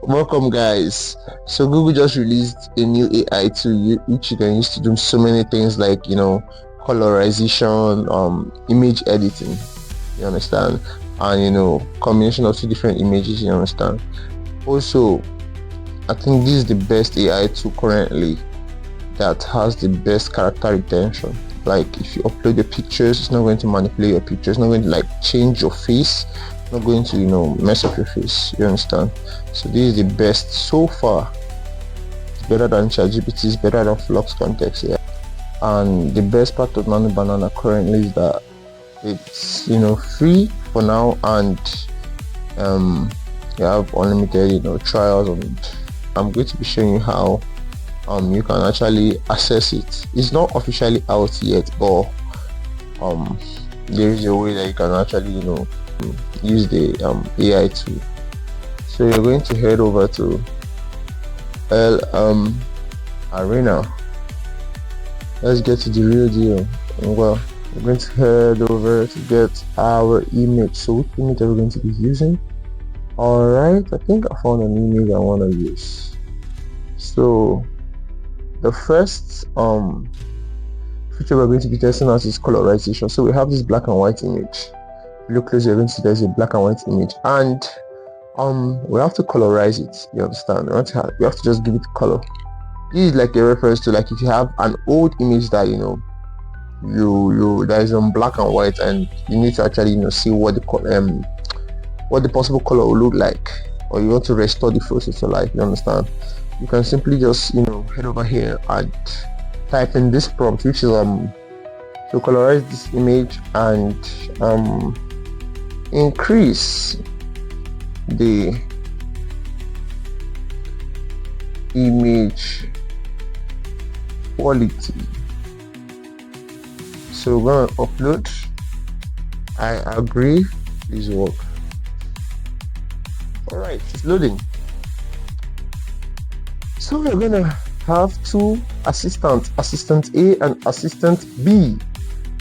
Welcome, guys. So Google just released a new AI tool which you can use to do so many things like colorization, image editing. You understand, and combination of two different images. You understand. Also, I think this is the best AI tool currently that has the best character retention. Like if you upload your pictures, it's not going to manipulate your pictures, it's not going to like change your face, not going to mess up your face. You understand? So this is the best so far. It's better than ChatGPT, it's better than Flux context. Yeah. And the best part of Nano Banana currently is that it's free for now, and you have unlimited trials, and I'm going to be showing you how you can actually access it. It's not officially out yet, but there is a way that you can actually use the AI tool. So you're going to head over to Arena. Let's get to the real deal. Well, we're going to head over to get our image. So which image are we going to be using? Alright, I think I found an image I want to use. So the first feature we're going to be testing out is colorization. So we have this black and white image. If you look closely, you're going to see there's a black and white image, and we have to colorize it. You understand? We have to just give it color. This is like a reference to, like, if you have an old image that that is on black and white, and you need to actually see what the possible color will look like, or you want to restore the photo to life. You understand? You can simply just head over here and type in this prompt, which is to colorize this image and increase the image quality. So we're gonna upload. I agree, please work. Alright, it's loading. So we're gonna have two assistants, assistant A and assistant B,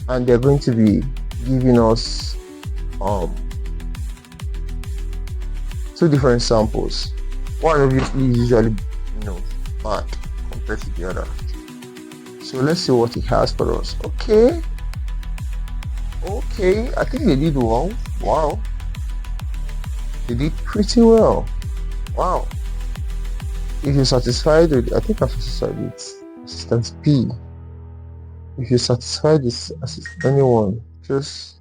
and they're going to be giving us two different samples. One obviously is usually bad compared to the other. So let's see what it has for us. Okay, I think they did well. Wow, they did pretty well. Wow. If you're satisfied with, I think I'm satisfied with assistant B. If you're satisfied with anyone, just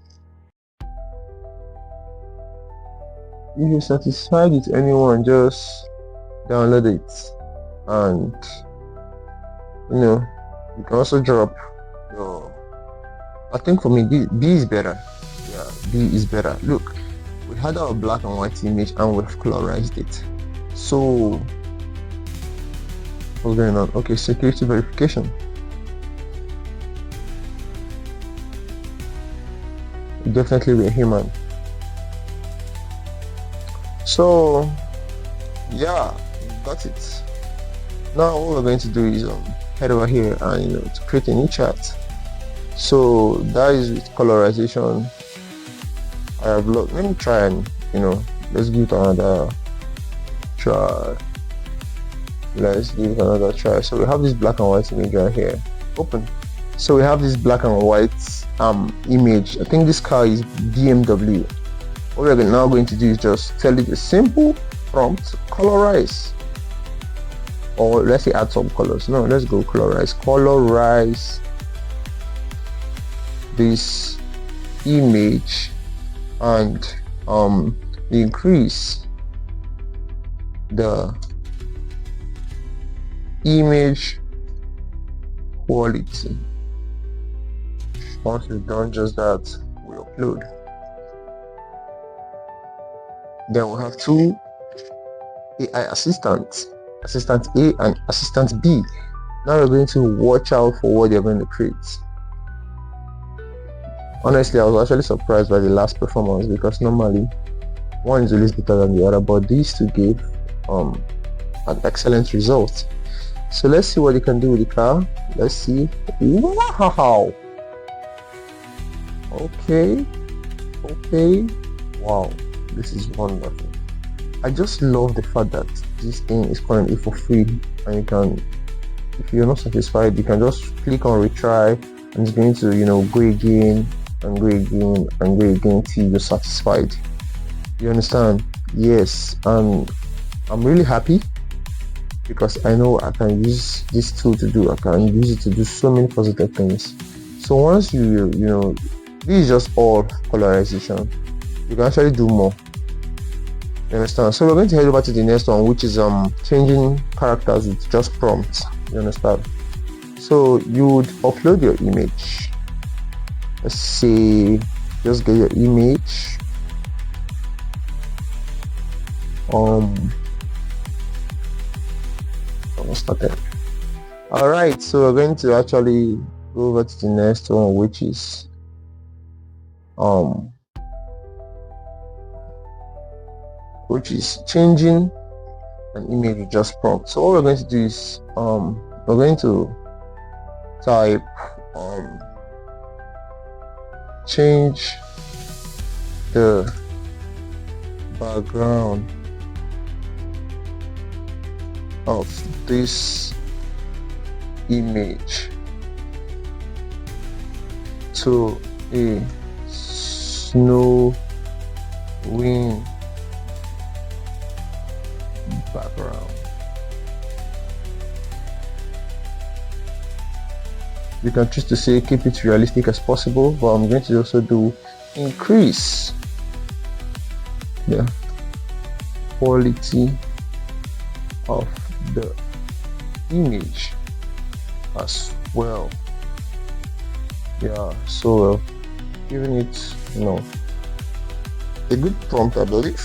download it, and you can also drop your. I think for me B is better. Yeah, B is better. Look, we had our black and white image and we've colorized it. So what's going on? Okay, security verification. Definitely we're human. So yeah, got it. Now what we're going to do is head over here and to create a new chart. So that is with colorization. I have looked. Let me try and let's give it another try. So we have this black and white image right here. Open. So we have this black and white image. I think this car is BMW. What we're now going to do is just tell it a simple prompt: colorize, or let's say add some colors. No, let's go colorize this image and increase the image quality. Once we've done just that, we upload. Then we'll have two AI assistants, assistant A and assistant B. Now we're going to watch out for what they're going to create. Honestly, I was actually surprised by the last performance, because normally one is always better than the other, but these two gave an excellent result. So let's see what you can do with the car. Let's see. Wow. Okay. Wow, this is wonderful. I just love the fact that this thing is currently for free, and you can, if you're not satisfied, you can just click on retry, and it's going to, go again and go again and go again till you're satisfied. You understand? Yes, and I'm really happy because I know I can use this tool I can use it to do so many positive things. So once this is just all colorization. You can actually do more. You understand? So we're going to head over to the next one, which is changing characters with just prompts. You understand? So you would upload your image. Let's say just get your image. Almost started. All right, so we're going to actually go over to the next one, which is changing an image with just prompt. So what we're going to do is we're going to type change the background of this image to a snowing background. You can choose to say keep it realistic as possible, but I'm going to also do increase the quality of the image as well. Yeah, so giving it a good prompt, I believe.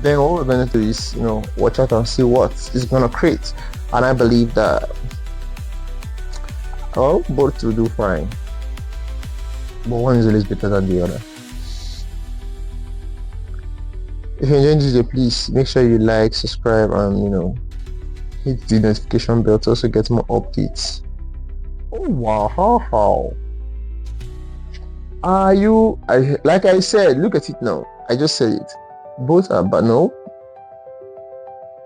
Then what we're going to do is watch out and see what it's going to create, and I believe that both will do fine, but one is always better than the other. If you enjoyed this video, please make sure you like, subscribe, and hit the notification bell to also get more updates. Oh wow, are you? Like I said, look at it now. I just said it. Both are, but no.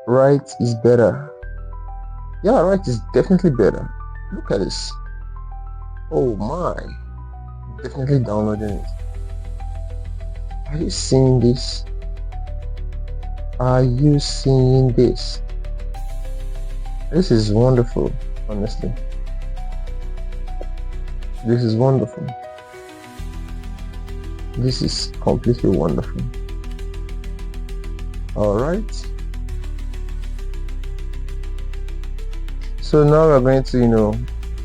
Right is better. Yeah, right is definitely better. Look at this. Oh my. Definitely downloading it. Are you seeing this? Are you seeing this? This is wonderful, honestly. This is wonderful. This is completely wonderful. Alright. So now we're going to,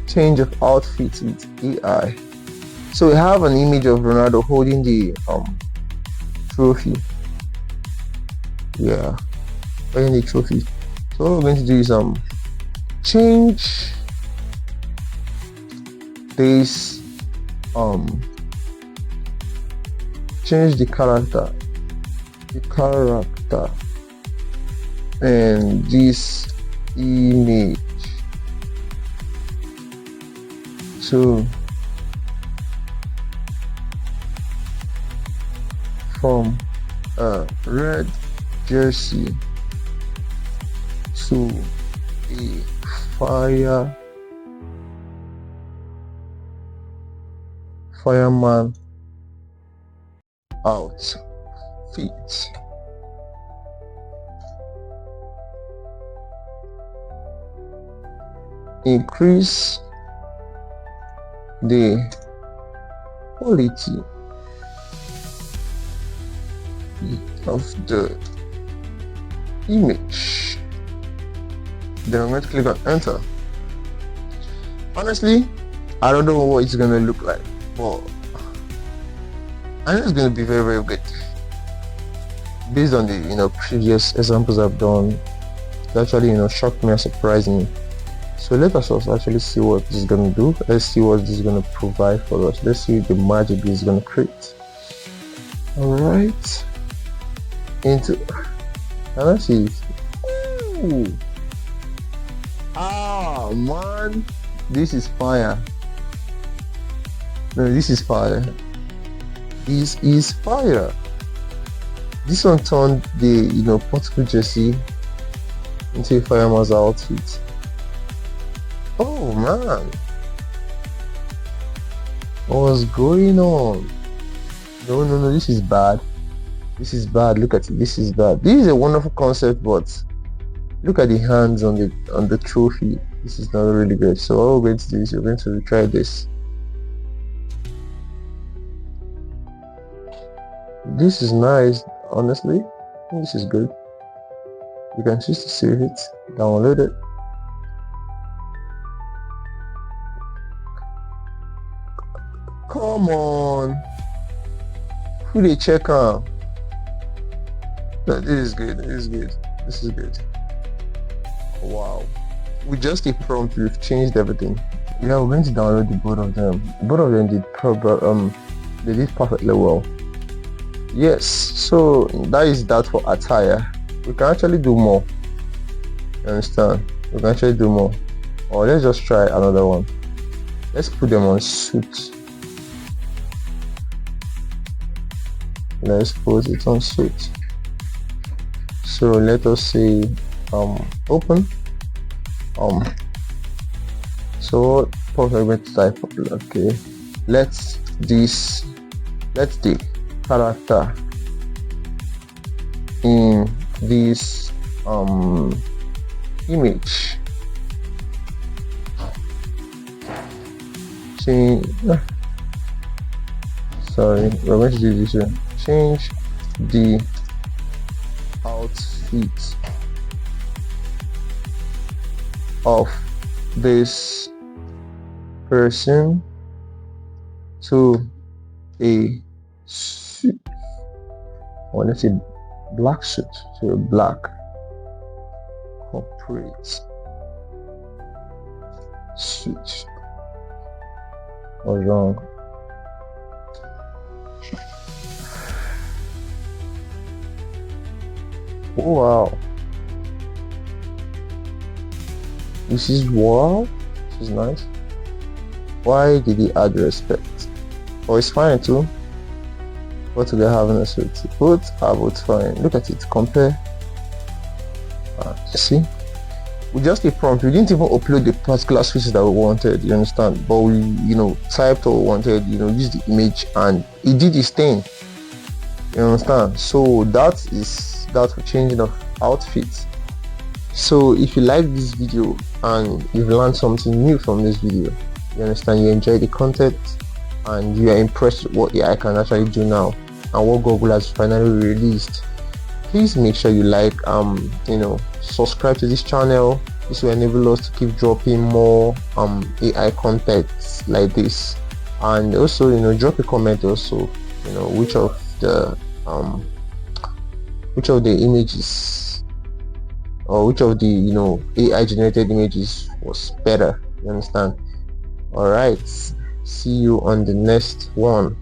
change of outfit with AI. So we have an image of Ronaldo holding the trophy. Yeah, holding the trophy. So what we're going to do is change this change the character and this image to from a red jersey to a fireman outfit. Increase the quality of the image. Then I'm going to click on enter. Honestly, I don't know what it's going to look like, but I know it's going to be very, very good. Based on the previous examples I've done, it actually shocked me and surprised me. So let us also actually see what this is going to do. Let's see what this is going to provide for us. Let's see the magic this is going to create. Alright, into let's see. Ooh. Ah man, this is fire. No, this is fire. This is fire. This one turned the portable jersey into a fireman's outfit. Oh man, what's going on? No, no, no, this is bad. This is bad. Look at it. This is bad. This is a wonderful concept, but look at the hands on the trophy. This is not really good. So what we're going to do is we're going to try this. This is nice, honestly. I think this is good. You can choose to save it, download it. Come on, who they check on? This is good. This is good. This is good. Wow. With just a prompt, we've changed everything. Yeah, we're going to download the both of them. Both of them did they did perfectly well. Yes, so that is that for attire. We can actually do more. You understand? We can actually do more. Or let's just try another one. Let's put them on suit. Let's put it on suit. So let us say open. So what I'm going to type? Okay, let the character in this image change. Sorry, we're going to do this one. Change the outfit of this person to a suit, or let's say black suit, to a black corporate suit. What's wrong? Oh wow, this is wow, this is nice. Why did he add respect? Oh, it's fine too. What do they have in a suit? Both are both fine. Look at it, compare. See, we just a prompt. We didn't even upload the particular switches that we wanted, you understand, but we typed what we wanted, use the image, and it did its thing, you understand. So that is that for changing of outfits. So if you like this video and you've learned something new from this video, you understand, you enjoy the content, and you are impressed with what AI can actually do now and what Google has finally released, please make sure you like, subscribe to this channel. This will enable us to keep dropping more AI content like this, and also drop a comment also, which of the images, or which of the AI generated images was better, you understand. All right, see you on the next one.